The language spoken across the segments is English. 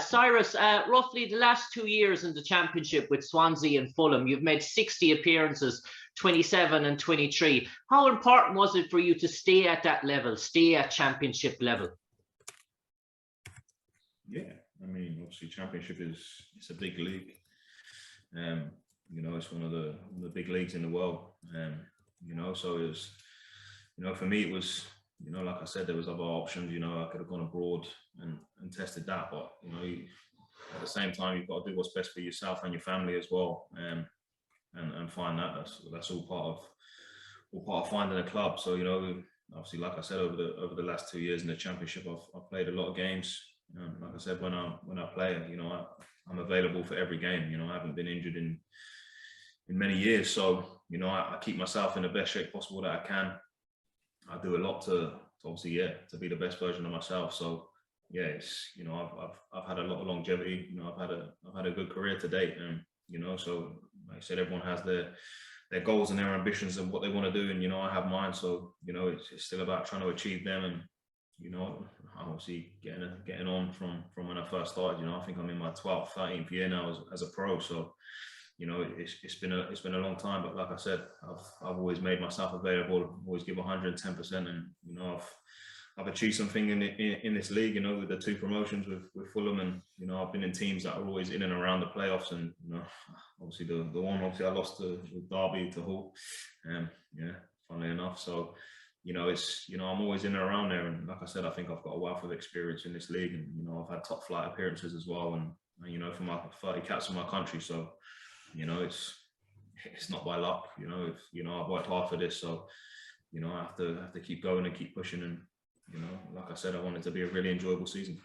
Cyrus, roughly the last 2 years in the Championship with Swansea and Fulham, you've made 60 appearances, 27 and 23. How important was it for you to stay at that level, stay at Championship level? Yeah, I mean, obviously Championship it's a big league. You know, it's one of the big leagues in the world. You know, so it was, you know, for me it was, you know, like I said, there was other options. You know, I could have gone abroad and tested that, but you know, at the same time, you've got to do what's best for yourself and your family as well, and find that's all part of finding a club. So you know, obviously, like I said, over the last 2 years in the Championship, I've played a lot of games. Like I said, when I play, you know, I'm available for every game. You know, I haven't been injured in many years, so you know, I keep myself in the best shape possible that I can. I do a lot to obviously, to be the best version of myself. So yeah, it's, you know, I've had a lot of longevity. You know, I've had a good career to date, and you know, so like I said, everyone has their goals and their ambitions and what they want to do, and you know, I have mine. So you know, it's still about trying to achieve them, and you know, obviously getting on from when I first started. You know, I think I'm in my 12th, 13th year now as a pro. So you know, it's been a long time, but like I said, I've always made myself available, always give 110%, and you know, I've achieved something in this league. You know, with the 2 promotions with Fulham, and you know, I've been in teams that are always in and around the playoffs, and you know, obviously the one I lost to Derby to Hull, yeah, funnily enough. So you know, it's, you know, I'm always in and around there, and like I said, I think I've got a wealth of experience in this league, and you know, I've had top flight appearances as well, and you know, for my 30 caps for my country. So you know, it's not by luck. You know, you know, I've worked hard for this, so you know, I have to keep going and keep pushing. And you know, like I said, I want it to be a really enjoyable season.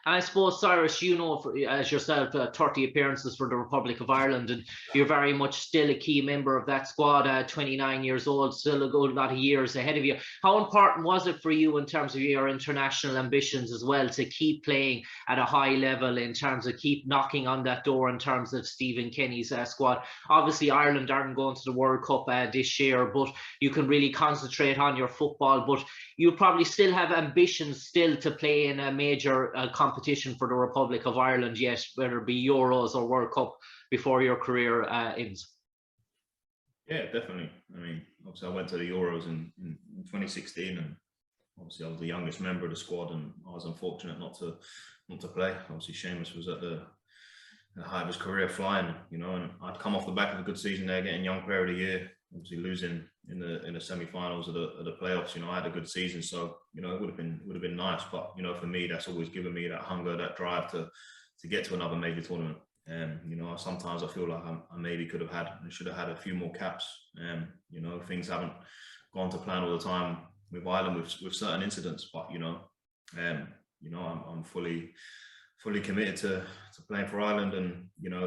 And I suppose, Cyrus, you know, as yourself, 30 appearances for the Republic of Ireland, and you're very much still a key member of that squad, 29 years old, still a good lot of years ahead of you. How important was it for you in terms of your international ambitions as well to keep playing at a high level, in terms of keep knocking on that door in terms of Stephen Kenny's squad? Obviously, Ireland aren't going to the World Cup this year, but you can really concentrate on your football. But you probably still have ambitions still to play in a major competition for the Republic of Ireland, yet, whether it be Euros or World Cup, before your career ends. Yeah, definitely. I mean, obviously I went to the Euros in 2016, and obviously I was the youngest member of the squad, and I was unfortunate not to play. Obviously Seamus was at the height of his career flying, you know, and I'd come off the back of a good season there, getting Young Player of the Year, obviously losing in the semi-finals of the playoffs. You know, I had a good season, so you know, it would have been nice. But you know, for me, that's always given me that hunger, that drive to get to another major tournament. And you know, sometimes I feel like I maybe could have had and should have had a few more caps. You know, things haven't gone to plan all the time with Ireland with certain incidents, but you know, I'm fully committed to playing for Ireland. And you know,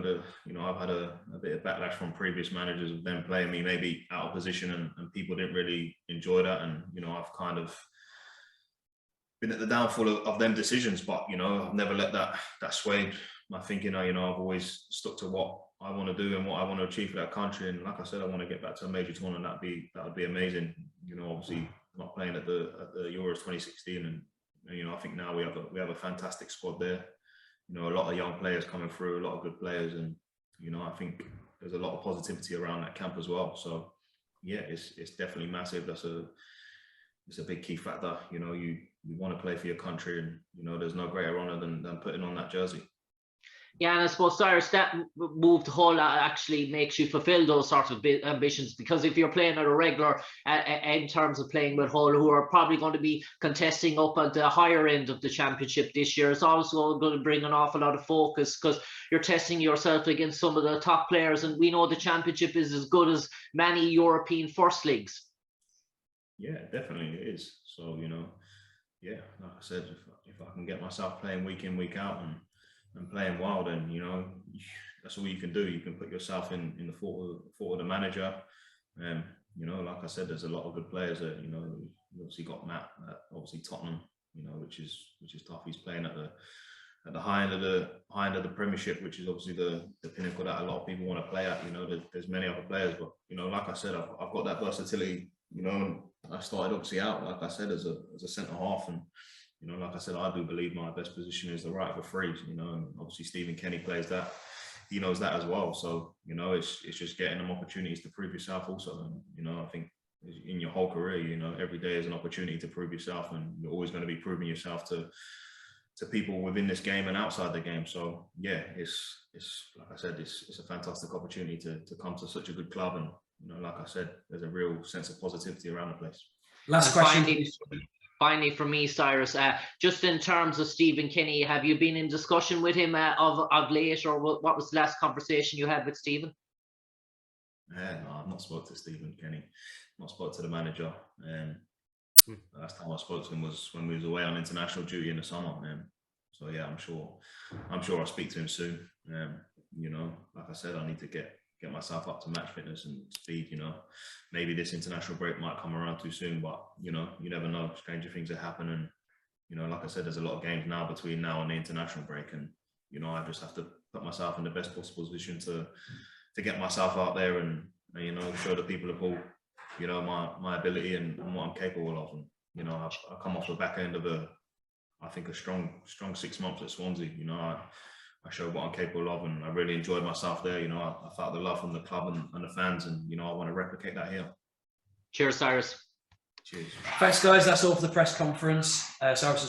I've had a bit of backlash from previous managers of them playing me maybe out of position, and people didn't really enjoy that. And you know, I've kind of been at the downfall of them decisions, but you know, I've never let that sway my thinking. You know, I've always stuck to what I want to do and what I want to achieve for that country. And like I said, I want to get back to a major tournament. That would be amazing. You know, obviously not playing at the Euros 2016, and you know, I think now we have a fantastic squad there. You know, a lot of young players coming through, a lot of good players, and you know, I think there's a lot of positivity around that camp as well. So yeah, it's definitely massive. It's a big key factor. You know, you want to play for your country, and you know, there's no greater honor than putting on that jersey. Yeah, and I suppose, Cyrus, that move to Hull actually makes you fulfill those sorts of ambitions, because if you're playing at a regular, in terms of playing with Hull, who are probably going to be contesting up at the higher end of the Championship this year, it's also going to bring an awful lot of focus, because you're testing yourself against some of the top players, and we know the Championship is as good as many European first leagues. Yeah, definitely it is. So, you know, yeah, like I said, if I can get myself playing week in, week out, and playing well, then you know, that's all you can do. You can put yourself in the thought of the manager. You know, like I said, there's a lot of good players that, you know, you obviously got Matt at obviously Tottenham, you know, which is tough. He's playing at the high end of the Premiership, which is obviously the pinnacle that a lot of people want to play at. You know, there's many other players, but you know, like I said, I've got that versatility. You know, I started obviously out, like I said, as a centre half, and you know, like I said, I do believe my best position is the right of a free, you know, and obviously Stephen Kenny plays that. He knows that as well. So, you know, it's just getting them opportunities to prove yourself also. And, you know, I think in your whole career, you know, every day is an opportunity to prove yourself, and you're always going to be proving yourself to people within this game and outside the game. So yeah, it's like I said, it's a fantastic opportunity to come to such a good club, and you know, like I said, there's a real sense of positivity around the place. Last question. Finally, from me, Cyrus, just in terms of Stephen Kenny, have you been in discussion with him of late, or what was the last conversation you had with Stephen? No, I've not spoke to Stephen Kenny. I've not spoke to the manager. The last time I spoke to him was when we was away on international duty in the summer. So yeah, I'm sure I'll speak to him soon. You know, like I said, I need to get myself up to match fitness and speed. You know, maybe this international break might come around too soon, but you know, you never know. Stranger things that happen, and you know, like I said, there's a lot of games now between now and the international break, and you know, I just have to put myself in the best possible position to get myself out there and you know, show the people of Hull, you know, my ability and what I'm capable of. And you know, I come off the back end of I think a strong 6 months at Swansea. You know, I showed what I'm capable of, and I really enjoyed myself there. You know, I felt the love from the club and the fans, and you know, I want to replicate that here. Cheers, Cyrus. Cheers. Thanks, guys. That's all for the press conference. Cyrus